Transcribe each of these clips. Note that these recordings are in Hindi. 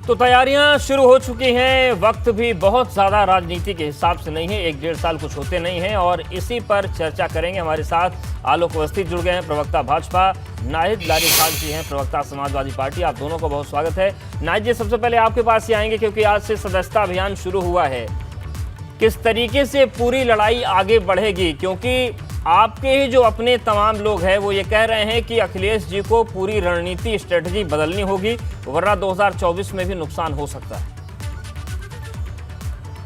तो तैयारियां शुरू हो चुकी हैं। वक्त भी बहुत ज़्यादा राजनीति के हिसाब से नहीं है, 1-1.5 साल कुछ होते नहीं हैं और इसी पर चर्चा करेंगे। हमारे साथ आलोक अवस्थी जुड़ गए हैं, प्रवक्ता भाजपा, नाहिद लारीखान जी हैं, प्रवक्ता समाजवादी पार्टी। आप दोनों को बहुत स्वागत है। नाहिद जी, सबसे पहले आपके पास ही आएंगे क्योंकि आज से सदस्यता अभियान शुरू हुआ है। किस तरीके से पूरी लड़ाई आगे बढ़ेगी, क्योंकि आपके ही जो अपने तमाम लोग हैं वो ये कह रहे हैं कि अखिलेश जी को पूरी रणनीति स्ट्रेटजी बदलनी होगी, वरना 2024 में भी नुकसान हो सकता है।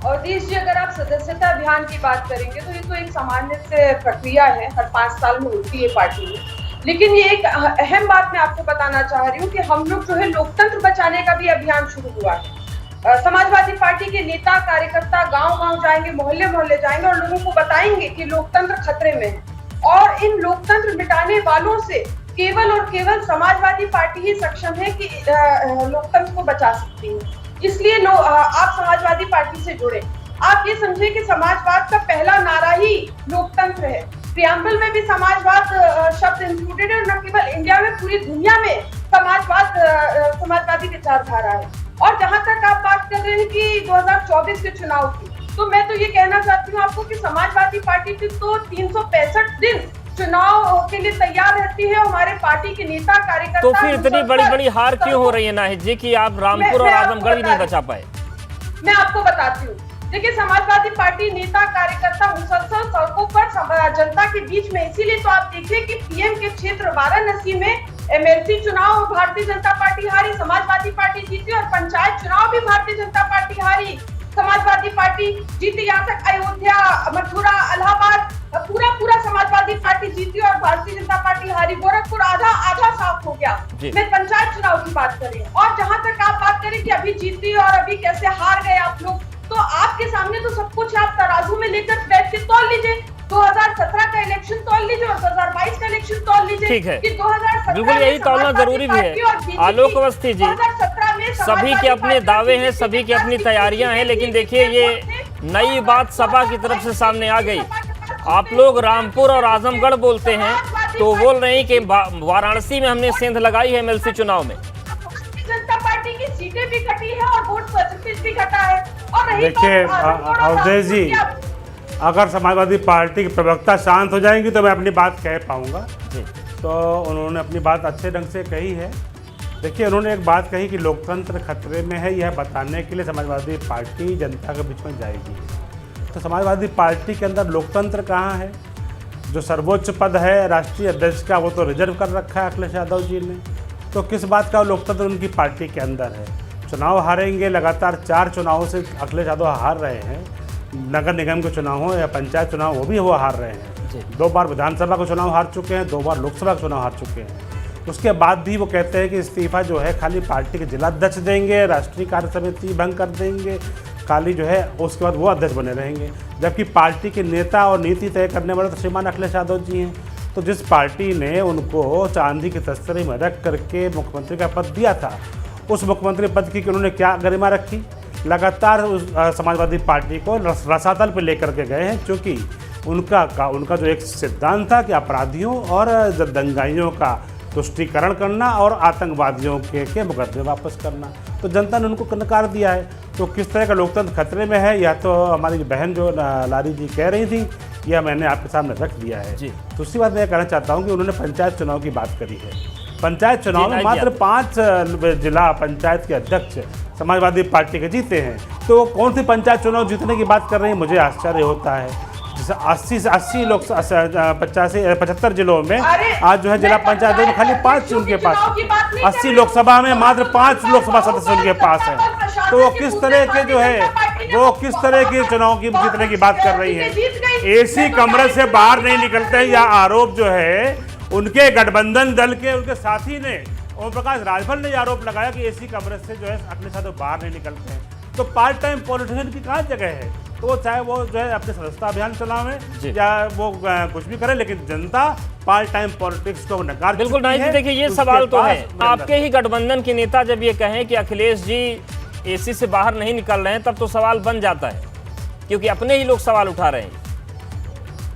और देश जी, अगर आप सदस्यता अभियान की बात करेंगे तो ये तो एक सामान्य से प्रक्रिया है, हर 5 साल में होती है पार्टी में। लेकिन ये एक अहम बात मैं आपको बताना चाह रही हूँ कि हम लोग जो है लोकतंत्र बचाने का भी अभियान शुरू हुआ है। समाजवादी पार्टी के नेता कार्यकर्ता गांव-गांव जाएंगे, मोहल्ले-मोहल्ले जाएंगे और लोगों को बताएंगे कि लोकतंत्र खतरे में है और इन लोकतंत्र मिटाने वालों से केवल और केवल समाजवादी पार्टी ही सक्षम है कि लोकतंत्र को बचा सकती है। इसलिए आप समाजवादी पार्टी से जुड़े। आप ये समझे कि समाजवाद का पहला नारा ही लोकतंत्र है। प्रियम्बल में भी समाजवाद शब्द इंक्लूडेड है और न केवल इंडिया में, पूरी दुनिया में समाजवादी विचारधारा है। और जहां तक आप बात कर रहे हैं कि 2024 के चुनाव की, तो मैं तो ये कहना चाहती हूँ आपको कि समाजवादी पार्टी तो 365 दिन चुनाव के लिए तैयार रहती है। हमारे पार्टी के नेता कार्यकर्ता तो फिर इतनी बड़ी हार क्यों हो रही है नाहिद जी कि आप रामपुर और आजमगढ़ भी नहीं बचा पाए? मैं आपको बताती हूँ। देखिए, समाजवादी पार्टी नेता कार्यकर्ता मुसलसल सड़कों पर जनता के बीच में, इसीलिए तो आप देखिए कि पीएम के क्षेत्र वाराणसी में एमएलसी चुनाव भारतीय जनता पार्टी हारी, समाजवादी पार्टी जीती और पंचायत चुनाव भी भारतीय जनता पार्टी हारी, समाजवादी पार्टी जीती। यहाँ तक अयोध्या, मथुरा, इलाहाबाद पूरा समाजवादी पार्टी जीती और भारतीय जनता पार्टी हारी। गोरखपुर आधा साफ हो गया। मैं पंचायत चुनाव की बात करें। और जहां तक आप बात करें कि अभी जीती और अभी कैसे हार गए आप लोग, तो आपके सामने तो सब कुछ आप तराजू में लेकर बैठ के तौल लीजिए। 2017 का इलेक्शन तौल लीजिए और 2022 का इलेक्शन तौल लीजिए। ठीक है, कि 2017 बिल्कुल यही तौलना जरूरी भी है। आलोक अवस्थी जी, सभी के अपने दावे हैं, सभी की अपनी तैयारियां हैं, लेकिन देखिए ये नई बात सपा की तरफ से सामने आ गई। आप लोग रामपुर और आजमगढ़ बोलते हैं तो बोल रहे हैं कि वाराणसी में हमने सेंध लगाई है एमएलसी चुनाव में। जनता पार्टी की सीटें भी घटी है और वोट परसेंटेज भी घटा है। और देखिए अवधेश जी, अगर समाजवादी पार्टी के प्रवक्ता शांत हो जाएंगी तो मैं अपनी बात कह पाऊंगा। तो उन्होंने अपनी बात अच्छे ढंग से कही है। देखिए, उन्होंने एक बात कही कि लोकतंत्र खतरे में है, यह बताने के लिए समाजवादी पार्टी जनता के बीच में जाएगी। तो समाजवादी पार्टी के अंदर लोकतंत्र कहाँ है? जो सर्वोच्च पद है राष्ट्रीय अध्यक्ष का, वो तो रिजर्व कर रखा है अखिलेश यादव जी ने। तो किस बात का लोकतंत्र उनकी पार्टी के अंदर है? चुनाव हारेंगे, लगातार 4 चुनावों से अखिलेश यादव हार रहे हैं। नगर निगम के चुनाव हो या पंचायत चुनाव, वो भी वो हार रहे हैं। 2 बार विधानसभा का चुनाव हार चुके हैं, 2 बार लोकसभा का चुनाव हार चुके हैं। उसके बाद भी वो कहते हैं कि इस्तीफा जो है खाली पार्टी के जिलाध्यक्ष देंगे, राष्ट्रीय कार्य समिति भंग कर देंगे, खाली जो है उसके बाद वो अध्यक्ष बने रहेंगे। जबकि पार्टी के नेता और नीति तय करने वाले तो श्रीमान अखिलेश यादव जी हैं। तो जिस पार्टी ने उनको चांदी की तस्करी में रख करके मुख्यमंत्री का पद दिया था, उस मुख्यमंत्री पद की उन्होंने क्या गरिमा रखी? लगातार उस समाजवादी पार्टी को रसातल पर लेकर के गए हैं, क्योंकि उनका जो एक सिद्धांत था कि अपराधियों और दंगाइयों का तुष्टीकरण करना और आतंकवादियों के मुकदमे वापस करना। तो जनता ने उनको नकार दिया है। तो किस तरह का लोकतंत्र खतरे में है, या तो हमारी बहन जो लारी जी कह रही थी, यह मैंने आपके सामने रख दिया है। दूसरी बात मैं कहना चाहता हूँ कि उन्होंने पंचायत चुनाव की बात करी है। पंचायत चुनाव में मात्र 5 जिला पंचायत के अध्यक्ष समाजवादी पार्टी के जीते हैं। तो कौन सी पंचायत चुनाव जीतने की बात कर रहे हैं? मुझे आश्चर्य होता है। 80 से 80 लोग 75 जिलों में आज जो है जिला पंचायत में खाली 5 उनके पास, 80 लोकसभा में मात्र 5 लोकसभा सदस्य उनके पास है। तो वो किस तरह के जो है, वो किस तरह के चुनाव की जीतने की बात कर रही है? एसी कमरे से बाहर नहीं निकलते, या आरोप जो है उनके गठबंधन दल के उनके साथी ने, ओम प्रकाश राजभर ने आरोप लगाया कि एसी कमरे से जो है अखिलेश यादव बाहर नहीं निकलते हैं। तो पार्ट टाइम पॉलिटिशियन की कहाँ जगह है? तो वो चाहे वो जो है अपने सदस्यता अभियान चलावें या वो कुछ भी करें, लेकिन जनता पार्ट टाइम पॉलिटिक्स को नकार चुकी है। बिल्कुल नाहिद जी, देखिए ये सवाल तो है, आपके ही गठबंधन के नेता जब ये कहें कि अखिलेश जी एसी से बाहर नहीं निकल रहे हैं, तब तो सवाल बन जाता है, क्योंकि अपने ही लोग सवाल उठा रहे हैं।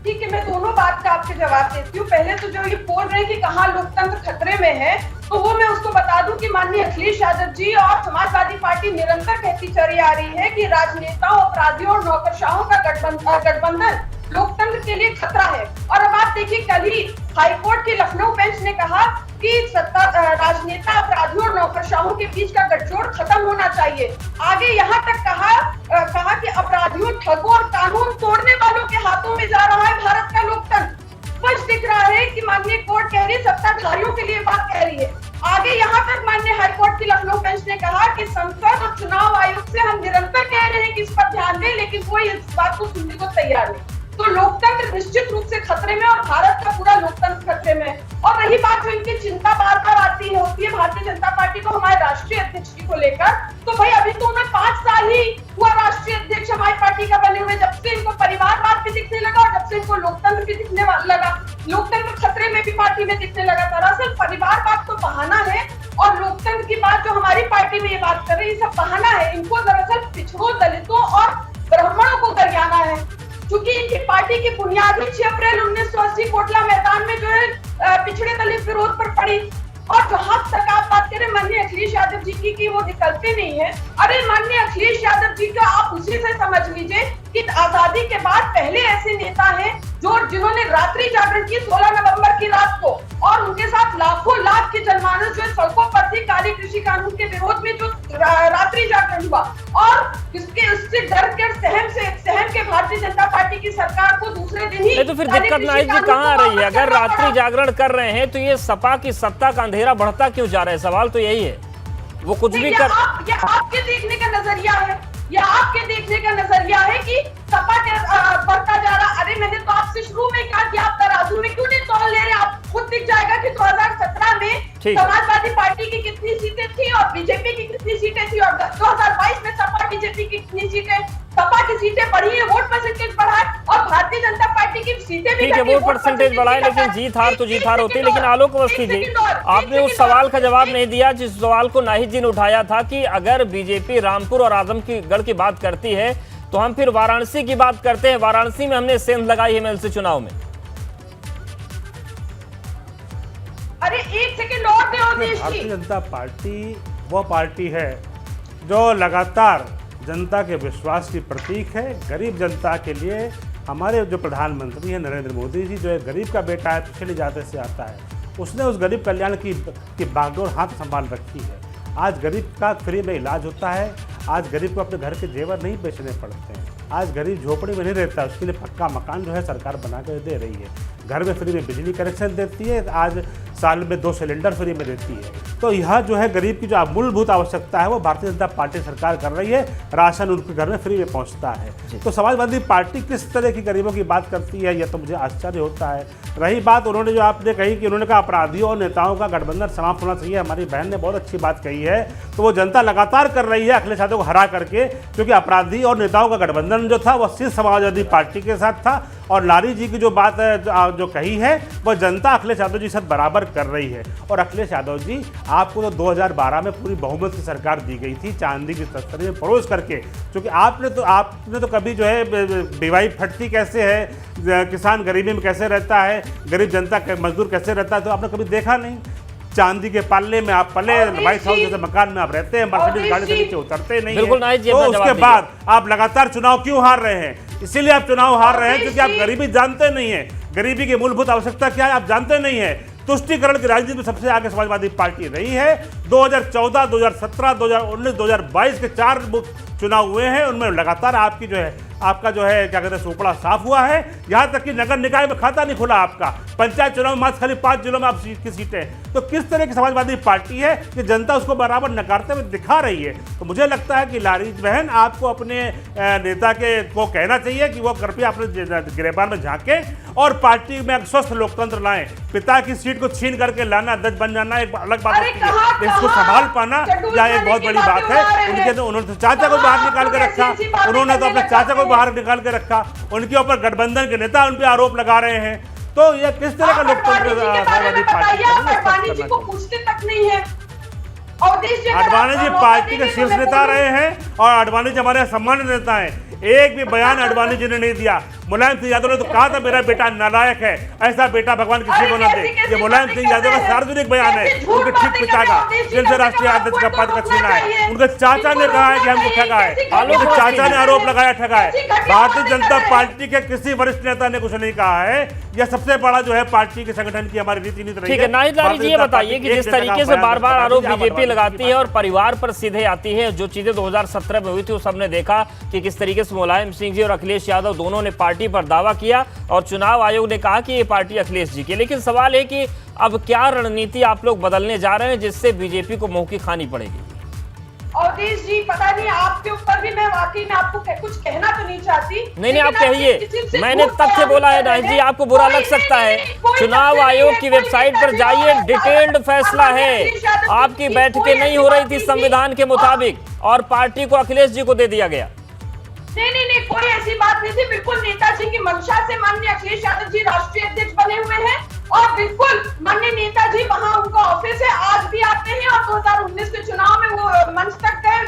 ठीक है, मैं दोनों बात का आपके जवाब देती हूँ। पहले तो जो ये बोल रहे हैं कि कहाँ लोकतंत्र खतरे में है, तो वो मैं उसको बता दूं कि माननीय अखिलेश यादव जी और समाजवादी पार्टी निरंतर कहती चली आ रही है कि राजनेताओं, अपराधियों और नौकरशाहों का गठबंधन लोकतंत्र के लिए खतरा है। और अब आप देखिए, कल ही हाईकोर्ट के लखनऊ बेंच ने कहा कि राजनेता, अपराधियों और नौकरशाहों के बीच का गठजोड़ खत्म होना चाहिए। आगे यहाँ तक कहा कि अपराधियों, ठगों और कानून तोड़ने वालों के हाथों में जा रहा है भारत का लोकतंत्र। स्पष्ट दिख रहा है कि माननीय कोर्ट कह रही है, सत्ताधारियों के लिए बात कह रही है। आगे यहाँ तक माननीय हाईकोर्ट की लखनऊ बेंच ने कहा कि संसद और चुनाव आयोग से हम निरंतर कह रहे हैं कि इस पर ध्यान दें, लेकिन कोई इस बात को सुनने को तैयार नहीं। तो लोकतंत्र निश्चित रूप से खतरे में और भारत का पूरा लोकतंत्र खतरे में है। और रही बात जो इनकी चिंता बार बार होती है भारतीय जनता पार्टी को हमारे राष्ट्रीय अध्यक्ष जी को लेकर, तो भाई अभी तो उन्हें 5 साल ही हुआ राष्ट्रीय अध्यक्ष हमारी पार्टी का बने हुए, जब से इनको परिवारवाद भी दिखने लगा और जब से इनको लोकतंत्र भी दिखने लगा, लोकतंत्र खतरे में भी पार्टी में दिखने लगा। दरअसल परिवारवाद तो बहाना है और लोकतंत्र की बात जो हमारी पार्टी में ये बात कर रही है, सब बहाना है। इनको दरअसल पिछड़ों, दलितों और ब्राह्मणों को गरियाना है, क्योंकि इनकी पार्टी की बुनियादी 6 अप्रैल 1980 कोटला मैदान में जो है पिछड़े दलित विरोध पर पड़ी। और जहां तक आप बात करें माननीय अखिलेश यादव जी की कि वो निकलते नहीं है, अरे माननीय अखिलेश यादव जी का आप उसी से समझ लीजिए कि आजादी के बाद पहले ऐसे नेता हैं जिन्होंने रात्रि जागरण की 16 नवंबर की रात को, और उनके साथ लाखों लाख के जनमानस जो सड़कों पर थी काली कृषि कानून के विरोध में जो रात्रि जागरण हुआ, और उससे डर कर सहम के भारतीय जनता पार्टी की सरकार को दूसरे दिन ही। तो फिर दिक्कत नाहिद जी कहाँ आ रही है? अगर रात्रि जागरण कर रहे हैं तो ये सपा की सत्ता का अंधेरा बढ़ता क्यों जा रहा है? सवाल तो यही है। वो कुछ भी कर, ये आपके देखने का नजरिया है, या आपके देखने का नजरिया है कि सपा बढ़ता जा रहा। अरे मैंने तो आपसे शुरू में कहा कि आप तराजू में क्यों नहीं तोल ले रहे? आप खुद दिख जाएगा कि 2017 में समाजवादी पार्टी की कितनी सीटें थी और बीजेपी की कितनी सीटें थी, और 2022 में सपा बीजेपी की कितनी सीटें। सपा की सीटें बढ़ी है, वोट परसेंटेज बढ़ा है, और भारतीय जनता पार्टी की सीटें भी, ठीक है, वोट परसेंटेज बढ़ा है, लेकिन जीत हार तो जीत हार होती है। लेकिन आलोक अवस्थी जी, आपने उस सवाल का जवाब नहीं दिया जिस सवाल को नाहिद जी ने उठाया था कि अगर बीजेपी रामपुर और आजमगढ़ की बात करती है तो हम फिर वाराणसी की बात करते हैं। वाराणसी में हमने सेंध लगाई है एमएलसी चुनाव में। अरे एक सेकंड और दे भारतीय जनता पार्टी वो पार्टी है जो लगातार जनता के विश्वास की प्रतीक है। गरीब जनता के लिए हमारे जो प्रधानमंत्री हैं नरेंद्र मोदी जी, जो एक गरीब का बेटा है, पिछले जाते से आता है, उसने उस गरीब कल्याण की बागडोर हाथ संभाल रखी है। आज गरीब का फ्री में इलाज होता है, आज गरीब को अपने घर के जेवर नहीं बेचने पड़ते हैं, आज गरीब झोपड़ी में नहीं रहता, उसके लिए पक्का मकान जो है सरकार बना कर दे रही है, घर में फ्री में बिजली कनेक्शन देती है, आज साल में 2 सिलेंडर फ्री में देती है। तो यह जो है गरीब की जो मूलभूत आवश्यकता है वो भारतीय जनता पार्टी सरकार कर रही है। राशन उनके घर में फ्री में पहुंचता है। तो समाजवादी पार्टी किस तरह की गरीबों की बात करती है, यह तो मुझे आश्चर्य होता है। रही बात उन्होंने जो आपने कही कि उन्होंने कहा अपराधियों और नेताओं का गठबंधन समाप्त होना चाहिए, हमारी बहन ने बहुत अच्छी बात कही है। तो वो जनता लगातार कर रही है अखिलेश यादव को हरा करके, क्योंकि अपराधी और नेताओं का गठबंधन जो था वो सिर्फ समाजवादी पार्टी के साथ था, और लारी जी की जो बात है जो कही है वो जनता अखिलेश यादव जी साथ बराबर कर रही है। और अखिलेश यादव जी, आपको तो 2012 में पूरी बहुमत की सरकार दी गई थी चांदी की तस्करी में परोस करके, क्योंकि आपने तो कभी जो है डिवाई फटती कैसे है, किसान गरीबी में कैसे रहता है, गरीब जनता मजदूर कैसे रहता है, तो आपने कभी देखा नहीं। चांदी के पाले में आप पले, व्हाइट हाउस जैसे मकान में आप रहते हैं, मर्सिडीज गाड़ी से नीचे उतरते नहीं हैं। तो उसके बाद आप लगातार चुनाव क्यों हार रहे हैं? इसीलिए आप चुनाव हार रहे हैं क्योंकि आप गरीबी जानते नहीं है। गरीबी की मूलभूत आवश्यकता क्या है आप जानते नहीं है। तुष्टीकरण की राजनीति में सबसे आगे समाजवादी पार्टी रही है। 2014, 2017, 2019, 2022 के 4 चुनाव हुए हैं, उनमें लगातार आपकी जो है आपका जो है क्या कहते हैं सोपड़ा साफ हुआ है। यहाँ तक कि नगर निकाय में खाता नहीं खुला आपका। पंचायत चुनाव में मात्र खाली 5 जिलों में आप की सीटें। तो किस तरह की समाजवादी पार्टी है कि जनता उसको बराबर नकारते हुए दिखा रही है। तो मुझे लगता है कि लारी बहन आपको अपने नेता को कहना चाहिए कि वो कृपया अपने गिरबान में झांके और पार्टी में एक स्वस्थ लोकतंत्र लाएं। पिता की सीट को छीन करके लाना, दज बन जाना एक अलग बात होती है, इसको संभाल पाना यह एक बहुत बड़ी बात है। उन्होंने तो चाचा को बाहर निकाल के रखा, उन्होंने तो अपने चाचा को बाहर निकाल के रखा, उनके ऊपर गठबंधन के नेता उन पर आरोप लगा रहे हैं। तो यह किस तरह का लोकतंत्र समाजवादी पार्टी को पूछते तक नहीं है। आडवाणी जी पार्टी के शीर्ष नेता रहे हैं और आडवाणी जी हमारे सम्मानित नेता हैं। एक भी बयान आडवाणी जी ने नहीं दिया। मुलायम सिंह यादव ने तो कहा था मेरा बेटा नालायक है, ऐसा बेटा भगवान किसी को न दे। ये मुलायम सिंह यादव का सार्वजनिक बयान है, उनके ठीक पिता का जिनसे राष्ट्रीय अध्यक्ष का पद का छीना है। उनके चाचा ने कहा है कि हमको ठगा है, उनके चाचा ने आरोप लगाया ठगा है। भारतीय जनता पार्टी के किसी वरिष्ठ नेता ने कुछ नहीं कहा है। यह सबसे बड़ा जो है पार्टी के संगठन की हमारी रीति नीति रही है। नाहिद लारी जी, ये बताइए कि जिस तरीके से बार बार आरोप बीजेपी लगाती है और परिवार पर सीधे आती है, जो चीजें 2017 में हुई थी वो सबने देखा कि किस तरीके से मुलायम सिंह जी और अखिलेश यादव दोनों ने पार्टी पर दावा किया और चुनाव आयोग ने कहा कि ये पार्टी अखिलेश जी की। लेकिन सवाल है कि अब क्या रणनीति आप लोग बदलने जा रहे हैं जिससे बीजेपी को मुंह की खानी पड़ेगी? अवधेश जी, पता नहीं आपके ऊपर भी मैं वाकई में आपको कुछ कहना तो नहीं चाहती। नहीं आप कहिए, मैंने तथ्य बोला है नाहिद जी, आपको बुरा लग सकता है। चुनाव आयोग की वेबसाइट पर जाइए, डिटेल्ड फैसला है। आपकी बैठकें नहीं हो रही थी संविधान के मुताबिक और पार्टी को अखिलेश जी को दे दिया गया। नहीं, कोई ऐसी बात नहीं थी। बिल्कुल नेताजी की मंशा से माननीय अखिलेश यादव जी राष्ट्रीय अध्यक्ष बने हुए हैं और बिल्कुल माननीय नेताजी वहां उनका ऑफिस है, आज भी आते हैं और 2019 के चुनाव में वो मंच तक गए,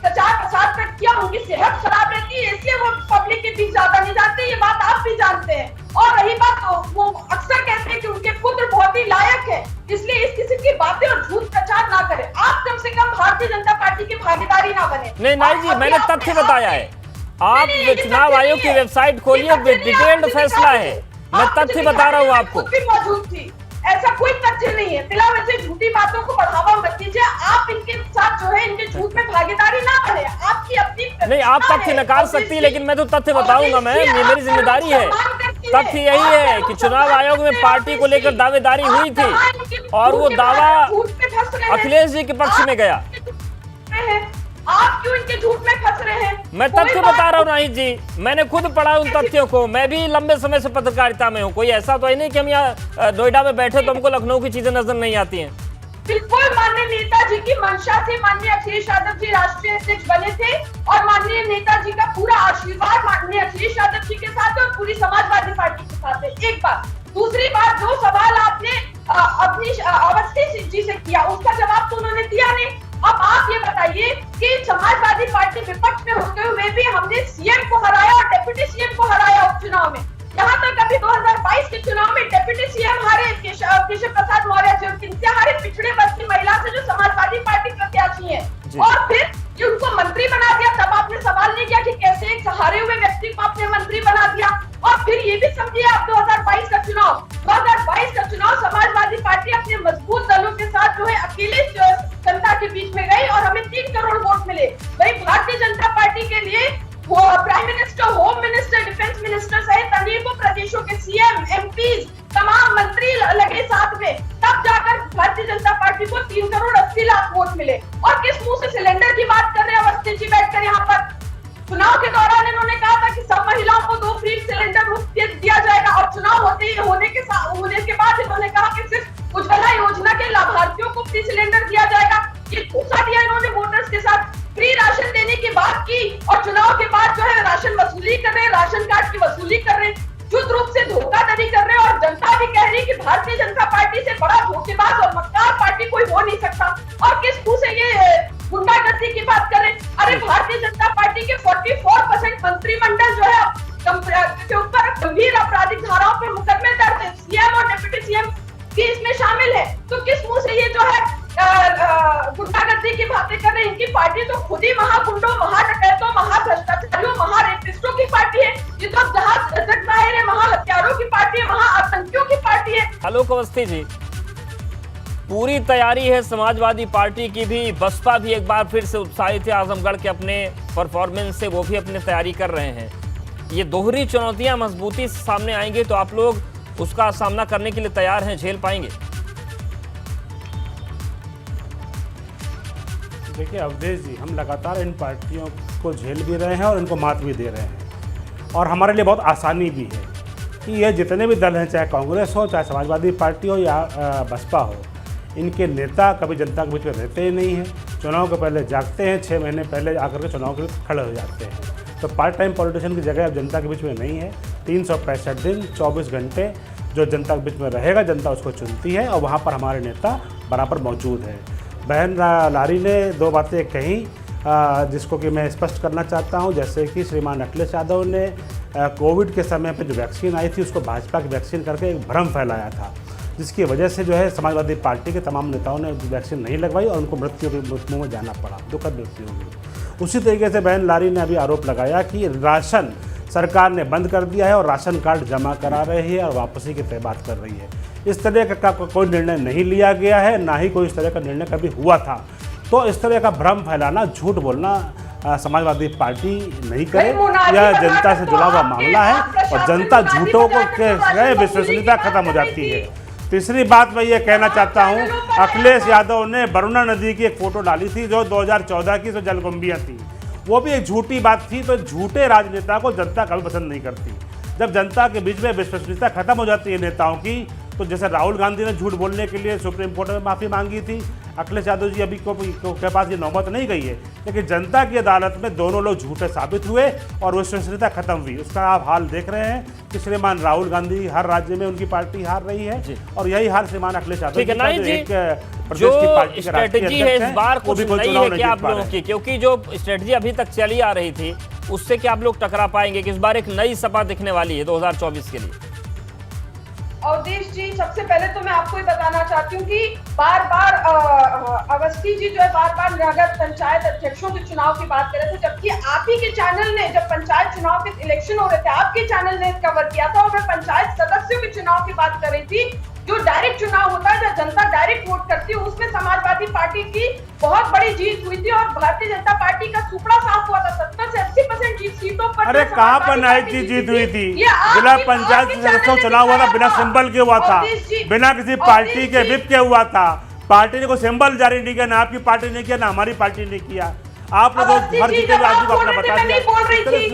प्रचार प्रसार तक किया। उनकी सेहत खराब रहती है, इसलिए वो पब्लिक के बीच ज्यादा नहीं जाते, ये बात आप भी जानते हैं। और रही बात, वो अक्सर कहते हैं कि उनके पुत्र बहुत ही लायक है, इसलिए इस किस्म की बातें और झूठ प्रचार ना करें। आप कम से कम भारतीय जनता पार्टी की भागीदारी ना बने। नहीं नाहिद जी, मैंने तथ्य बताया है। आप चुनाव आयोग की वेबसाइट खोलिए, डिटेल्ड फैसला है। मैं तथ्य बता रहा हूँ आपको। मौजूद थी, ऐसा कोई तथ्य नहीं है। फिलहाल वैसे झूठी बातों को बढ़ावा मत दीजिए। आप इनके साथ जो है इनके झूठ में भागीदारी ना करें। आपकी अपनी नहीं, आप तथ्य नकार सकती है, लेकिन मैं तो तथ्य बताऊंगा। मैं, ये मेरी जिम्मेदारी है। तथ्य यही है कि चुनाव आयोग में पार्टी को लेकर दावेदारी हुई थी और वो दावा अखिलेश जी के पक्ष में गया। आप क्यों इनके झूठ में फंस रहे हैं? मैं तथ्य बता रहा हूँ नाहिद जी, मैंने खुद पढ़ा उन तथ्यों को। मैं भी लंबे समय से पत्रकारिता में हूँ। कोई ऐसा तो है नहीं कि हम यहाँ नोएडा में बैठे तो हमको लखनऊ की चीजें नजर नहीं आती हैं। बिल्कुल माननीय नेताजी की मंशा से माननीय अखिलेश यादव जी राष्ट्रीय अध्यक्ष बने थे और माननीय नेताजी का पूरा आशीर्वाद माननीय अखिलेश यादव जी के साथ है और पूरी समाजवादी पार्टी के साथ है। एक बात। दूसरी बात, जो सवाल आपने अवस्थी जी से किया उसका जवाब तो उन्होंने दिया नहीं। अब आप ये बताइए कि समाजवादी पार्टी विपक्ष में होते हुए भी हमने सीएम को हराया और डिप्टी सीएम को हराया उपचुनाव में। यहाँ तक अभी 2022 के चुनाव में डिप्टी सीएम हारे केशव प्रसाद मौर्य जो किनसे हारे, पिछड़े वर्ग की महिला से जो समाजवादी पार्टी प्रत्याशी है। और फिर कि उनको मंत्री बना दिया, तब आपने सवाल नहीं किया कि कैसे एक हारे हुए व्यक्ति को आपने मंत्री बना दिया। और फिर ये भी समझिए आप 2022 का चुनाव समाजवादी पार्टी अपने मजबूत दलों के साथ जो है अकेले जनता के बीच में गई और हमें 3 करोड़ वोट मिले। वही भारतीय जनता पार्टी के लिए prime minister, home minister, defence minister सहित अनेकों प्रदेशों के सीएम, एमपीज, तमाम मंत्री लगे साथ में, तब जाकर भारतीय जनता पार्टी को 3 करोड़ 80 लाख वोट मिले। और किस मुंह से सिलेंडर की बात कर रहे हैं अवस्थी जी बैठकर यहाँ पर? चुनाव के दौरान इन्होंने कहा था कि सब महिलाओं को 2 फ्री सिलेंडर मुफ्त दिया जाएगा और चुनाव होने के बाद इन्होंने कहा कि सिर्फ उज्ज्वला योजना के लाभार्थियों को फ्री सिलेंडर दिया जाएगा। ये धोखा दिया इन्होंने वोटर्स के साथ। फ्री राशन देने की बात की और चुनाव के बाद जो है राशन वसूली कर रहे हैं, राशन कार्ड की वसूली कर रहे हैं, शुद्ध रूप से धोखाधड़ी कर रहे हैं। और जनता भी कह रही है कि भारतीय जनता पार्टी से बड़ा धोखेबाज और मक्कार पार्टी कोई हो नहीं सकता। और किस मुंह से ये गुंडागर्दी की बात करें? अरे भारतीय जनता पार्टी के 44% मंत्रिमंडल जो है के ऊपर गंभीर आपराधिक धाराओं पे मुकदमे दर्ज है, सीएम और डिप्टी सीएम भी इसमें शामिल है। तो किस मुंह से ये जो है गुंडागर्दी की बातें कर रहे हैं? इनकी पार्टी तो खुद ही महागुंडों, महाडकैतों, महाभ्रष्टाचारियों, महारेपिस्टों की पार्टी है। ये तो जग जाहिर है महाहत्यारों की पार्टी है, महाआतंकियों की पार्टी है। आलोक अवस्थी जी, पूरी तैयारी है समाजवादी पार्टी की भी, बसपा भी एक बार फिर से उत्साहित है आजमगढ़ के अपने परफॉर्मेंस से, वो भी अपनी तैयारी कर रहे हैं। ये दोहरी चुनौतियां मजबूती से सामने आएंगी तो आप लोग उसका सामना करने के लिए तैयार हैं, झेल पाएंगे? देखिए अवधेश जी, हम लगातार इन पार्टियों को झेल भी रहे हैं और इनको मात भी दे रहे हैं और हमारे लिए बहुत आसानी भी है कि ये जितने भी दल हैं, चाहे कांग्रेस हो, चाहे समाजवादी पार्टी हो या बसपा हो, इनके नेता कभी जनता के बीच में रहते ही नहीं हैं। चुनाव के पहले जागते हैं, 6 महीने पहले आकर के चुनाव के लिए खड़े हो जाते हैं। तो पार्ट टाइम पॉलिटिशियन की जगह अब जनता के बीच में नहीं है। 365 दिन 24 घंटे जो जनता के बीच में रहेगा, जनता उसको चुनती है और वहाँ पर हमारे नेता बराबर मौजूद है। बहन लारी ने 2 बातें कही जिसको कि मैं स्पष्ट करना चाहता हूं, जैसे कि श्रीमान अखिलेश यादव ने कोविड के समय पे जो वैक्सीन आई थी उसको भाजपा की वैक्सीन करके एक भ्रम फैलाया था, जिसकी वजह से जो है समाजवादी पार्टी के तमाम नेताओं ने वैक्सीन नहीं लगवाई और उनको मृत्यु के मुँह में जाना पड़ा, दुखद मृत्यु होगी। उसी तरीके से बहन लारी ने अभी आरोप लगाया कि राशन सरकार ने बंद कर दिया है और राशन कार्ड जमा करा रही है और वापसी की तय बात कर रही है। इस तरह का कोई निर्णय नहीं लिया गया है, ना ही कोई इस तरह का निर्णय कभी हुआ था। तो इस तरह का भ्रम फैलाना, झूठ बोलना समाजवादी पार्टी नहीं करे। यह जनता से जुड़ा हुआ मामला है और जनता झूठों को के विश्वसनीयता खत्म हो जाती है। तीसरी बात मैं ये कहना चाहता हूँ, अखिलेश यादव ने वरुणा नदी की एक फ़ोटो डाली थी जो 2014 की जो जलकुंभियाँ थी, वो भी एक झूठी बात थी। तो झूठे राजनेता को जनता कभी पसंद नहीं करती। जब जनता के बीच में विश्वसनीयता खत्म हो जाती है नेताओं की, तो जैसे राहुल गांधी ने झूठ बोलने के लिए सुप्रीम कोर्ट में माफ़ी मांगी थी, अखिलेश यादव जी अभी के पास ये नौबत नहीं गई है, लेकिन जनता की अदालत में दोनों लोग झूठे साबित हुए और विश्वसनीयता खत्म हुई। उसका आप हाल देख रहे हैं कि श्रीमान राहुल गांधी हर राज्य में उनकी पार्टी हार रही है और यही हाल श्रीमान अखिलेश यादव जो स्ट्रेटेजी है इस बार कुछ नहीं है क्या आप लोगों की, क्योंकि जो स्ट्रेटेजी अभी तक चली आ रही थी उससे क्या आप लोग टकरा पाएंगे कि इस बार एक नई सपा दिखने वाली है 2024 के लिए? अवधेश जी, सबसे पहले तो मैं आपको ये बताना चाहती हूँ कि बार बार अवस्थी जी जो है बार बार नगर पंचायत अध्यक्षों के चुनाव की बात कर रहे थे, जबकि आप ही के चैनल ने, जब पंचायत चुनाव के इलेक्शन हो रहे थे, आपके चैनल ने कवर किया था और मैं पंचायत सदस्यों के चुनाव की बात कर रही थी। जो डायरेक्ट चुनाव होता है, जब जनता डायरेक्ट वोट करती है, उसमें समाजवादी पार्टी की बहुत बड़ी जीत हुई थी और भारतीय जनता पार्टी का सुपड़ा साफ हुआ था। 70 से 80% जीत सीटों पर। अरे कहाँ पर नाइट की जीत हुई थी? जिला पंचायत सदस्यों चुनाव हुआ था, बिना सिंबल के हुआ था, बिना किसी पार्टी के विप के हुआ था। पार्टी ने कोई सिंबल जारी नहीं किया, ना आपकी पार्टी ने किया, ना हमारी पार्टी ने किया। आपने तो हर जीते हुए आदमी को अपना बता दिया।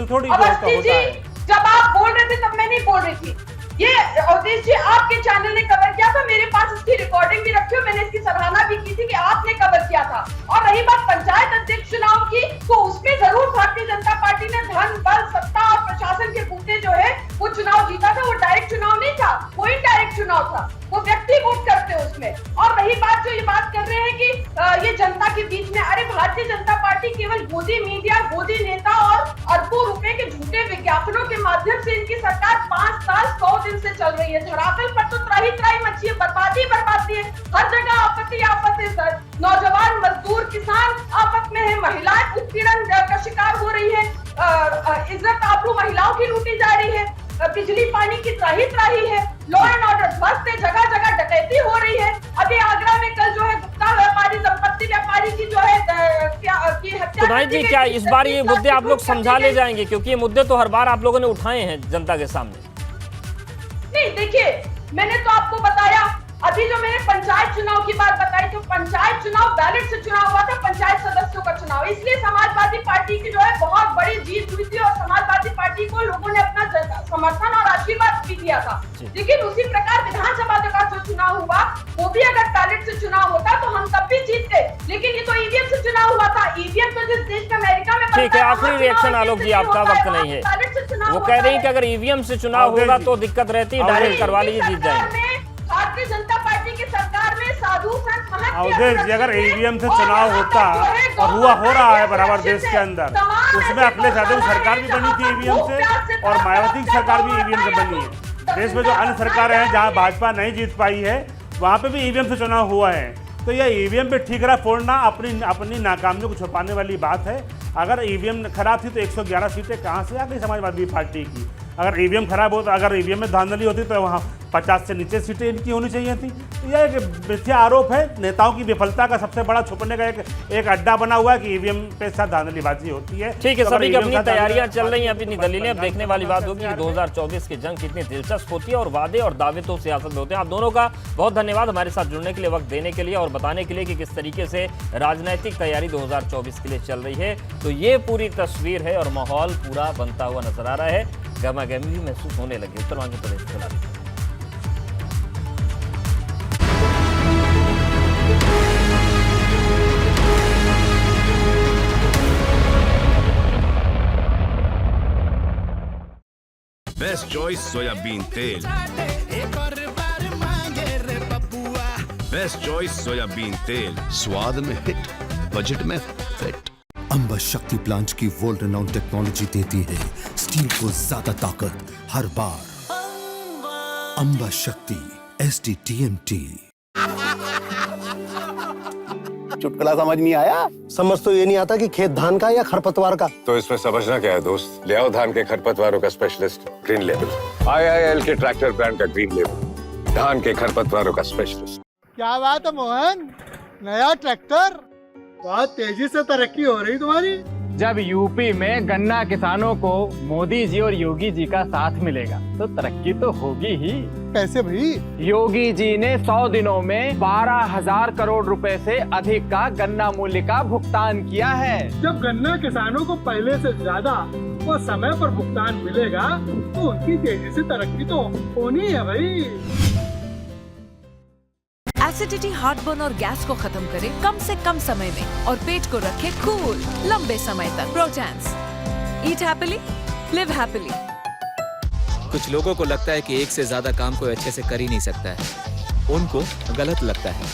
थोड़ी होता है। जब आप बोल रहे थे तब मैं नहीं बोल रही थी। ये अवधेश जी आपके चैनल ने कवर किया था, मेरे पास इसकी रिकॉर्डिंग भी रखी हो, मैंने इसकी सराहना भी की थी कि आपने कवर किया था। और रही बात पंचायत अध्यक्ष चुनाव की, तो उसमें जरूर भारतीय जनता पार्टी ने धन, बल, सत्ता और प्रशासन के बूते जो है वो चुनाव जीता था। वो डायरेक्ट चुनाव नहीं था, वो इनडायरेक्ट चुनाव था, वो व्यक्ति वोट करते उसमें। और रही बात जो ये बात कर रहे हैं कि ये जनता के बीच में, अरे भारतीय जनता पार्टी केवल गोदी मीडिया, गोदी नेता और अरबों रुपए के झूठे विज्ञापनों के माध्यम से इनकी सरकार 5 साल 100 दिन से चल रही है। धरातल पर तो त्राही त्राही मची है, बर्बादी है, हर जगह आपत्ति है सर। नौजवान, मजदूर, किसान आफत में है, महिलाएं उत्पीड़न का शिकार हो रही है, इज्जत आबरू महिलाओं की लूटी जा रही है, बिजली पानी की त्राही है, लॉ एंड ऑर्डर ध्वस्त है, जगह जगह डकैती हो रही है। अभी आगरा में कल जो है गुप्ता व्यापारी, संपत्ति व्यापारी की जो है की हत्या। तो भाई जी, क्या इस बार ये मुद्दे आप लोग समझा ले जाएंगे, क्योंकि ये मुद्दे तो हर बार आप लोगों ने उठाए हैं जनता के सामने? नहीं, देखिए, मैंने तो आपको बताया, अभी जो मैंने पंचायत चुनाव की बात बताई, तो पंचायत चुनाव बैलेट से चुनाव हुआ था, पंचायत सदस्यों का चुनाव, इसलिए समाजवादी पार्टी की जो है बहुत बड़ी जीत हुई थी और समाजवादी पार्टी को लोगों ने अपना समर्थन और आशीर्वाद भी दिया था। लेकिन उसी प्रकार विधानसभा का जो चुनाव हुआ, वो भी अगर बैलेट से चुनाव होता तो हम तब भी जीतते, लेकिन ये तो ईवीएम से चुनाव हुआ था। ईवीएम तो जिस देश में अमेरिका में। ठीक है, आखिरी रिएक्शन आलोक जी, आपका वक्त नहीं है। वो कह रहे हैं कि अगर ईवीएम से चुनाव होगा तो दिक्कत रहती है, डायरेक्ट करवा लीजिए, जीत जाएंगे। भारतीय जनता पार्टी की सरकार में साधु संत अवधेश जी, अगर ईवीएम से चुनाव होता और हो रहा है बराबर देश के अंदर, उसमें अखिलेश यादव की सरकार भी बनी थी ईवीएम से और मायावती की सरकार भी ईवीएम से बनी है। देश में जो अन्य सरकारें हैं जहां भाजपा नहीं जीत पाई है, वहां पे भी ईवीएम से चुनाव हुआ है। तो यह ईवीएम पे ठीक रहा फोड़ना अपनी नाकामियों को छुपाने वाली बात है। अगर ईवीएम खराब थी तो 111 सीटें कहाँ से आ गई समाजवादी पार्टी की? अगर ईवीएम खराब हो, तो अगर ईवीएम में धांधली होती तो वहाँ 50 से नीचे सीटें इनकी होनी चाहिए थी। तो यह एक मिथ्या आरोप है। नेताओं की विफलता का सबसे बड़ा छुपने का एक अड्डा बना हुआ है कि ईवीएम पे साथ धांधलीबाजी होती है। ठीक है, सभी की अपनी तैयारियां चल रही हैं, अपनी दलीलें। अब देखने वाली बात होगी कि 2024 की जंग कितनी दिलचस्प होती है और वादे और दावे तो सियासत में होते हैं। आप दोनों का बहुत धन्यवाद हमारे साथ जुड़ने के लिए, वक्त देने के लिए और बताने के लिए कि किस तरीके से राजनीतिक तैयारी 2024 के लिए चल रही है। तो ये पूरी तस्वीर है और माहौल पूरा बनता हुआ नजर आ रहा है, गहमागहमी भी महसूस होने लगी उत्तरांचल प्रदेश के चुनाव। बेस्ट चॉइस सोयाबीन तेल, बेस्ट चॉइस सोयाबीन तेल, स्वाद में हिट, बजट में फिट। अंबा शक्ति प्लांट की वर्ल्ड रेनाउंड टेक्नोलॉजी देती है स्टील को ज्यादा ताकत हर बार। अंबा शक्ति SDTMT। चुटकुला समझ नहीं आया? समझ तो ये नहीं आता कि खेत धान का या खरपतवार का। तो इसमें समझना क्या है दोस्त? ले आओ धान के खरपतवारों का स्पेशलिस्ट ग्रीन लेवल। IIL के ट्रैक्टर ब्रांड का ग्रीन लेवल, धान के खरपतवारों का स्पेशलिस्ट। क्या बात है मोहन, नया ट्रैक्टर, बहुत तेजी से तरक्की हो रही तुम्हारी। जब यूपी में गन्ना किसानों को मोदी जी और योगी जी का साथ मिलेगा तो तरक्की तो होगी ही। कैसे भाई? योगी जी ने 100 दिनों में 12,000 करोड़ रुपए से अधिक का गन्ना मूल्य का भुगतान किया है। जब गन्ना किसानों को पहले से ज्यादा और समय पर भुगतान मिलेगा तो उनकी तेजी से तरक्की तो होनी है भाई। एसिडिटी, हार्टबर्न और गैस को खत्म करे कम से कम समय में और पेट को रखे कूल लंबे समय तक। प्रोटैंस, ईट हैप्पीली, लिव हैप्पीली। कुछ लोगों को लगता है कि एक से ज्यादा काम कोई अच्छे से कर ही नहीं सकता है, उनको गलत लगता है।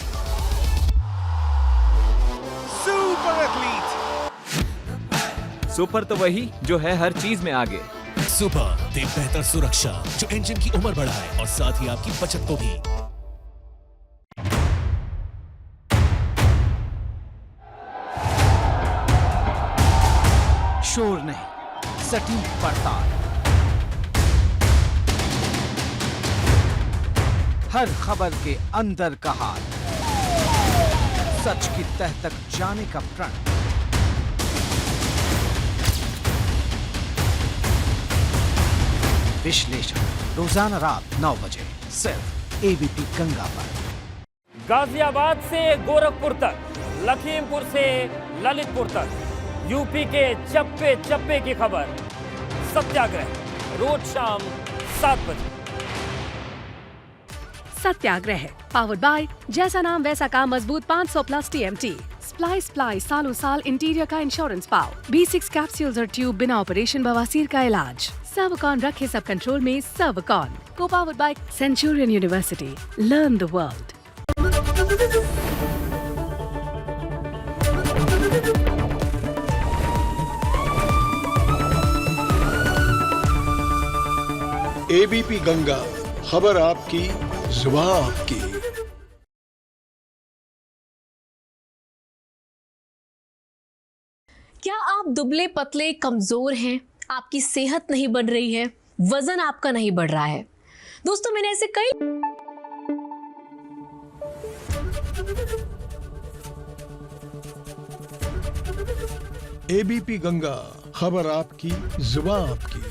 Super athlete. सुपर तो वही जो है हर चीज में आगे। सुपर दे बेहतर सुरक्षा जो इंजन की उम्र बढ़ाए और साथ ही आपकी बचत को भी। शोर नहीं, सटीक पड़ताल, हर खबर के अंदर का हाल, सच की तह तक जाने का प्रण। विश्लेषण रोजाना रात 9 बजे सिर्फ ABP गंगा पर। गाजियाबाद से गोरखपुर तक, लखीमपुर से ललितपुर तक, यूपी के चप्पे चप्पे की खबर। सत्याग्रह रोज शाम 7 बजे। सत्याग्रह पावर्ड बाय जैसा नाम वैसा काम मजबूत 500+ TMT। स्प्लाइस सालों साल इंटीरियर का इंश्योरेंस पाओ। B6 कैप्सूल्स और ट्यूब बिना ऑपरेशन बवासीर का इलाज। सर्वकॉन रखे सब कंट्रोल में। सर्वकॉन को powered by Centurion university. Learn the world. ABP Ganga, खबर आपकी, जुबान आपकी। क्या आप दुबले पतले कमजोर हैं? आपकी सेहत नहीं बढ़ रही है, वजन आपका नहीं बढ़ रहा है? दोस्तों मैंने ऐसे कई ABP गंगा, खबर आपकी, जुबान आपकी।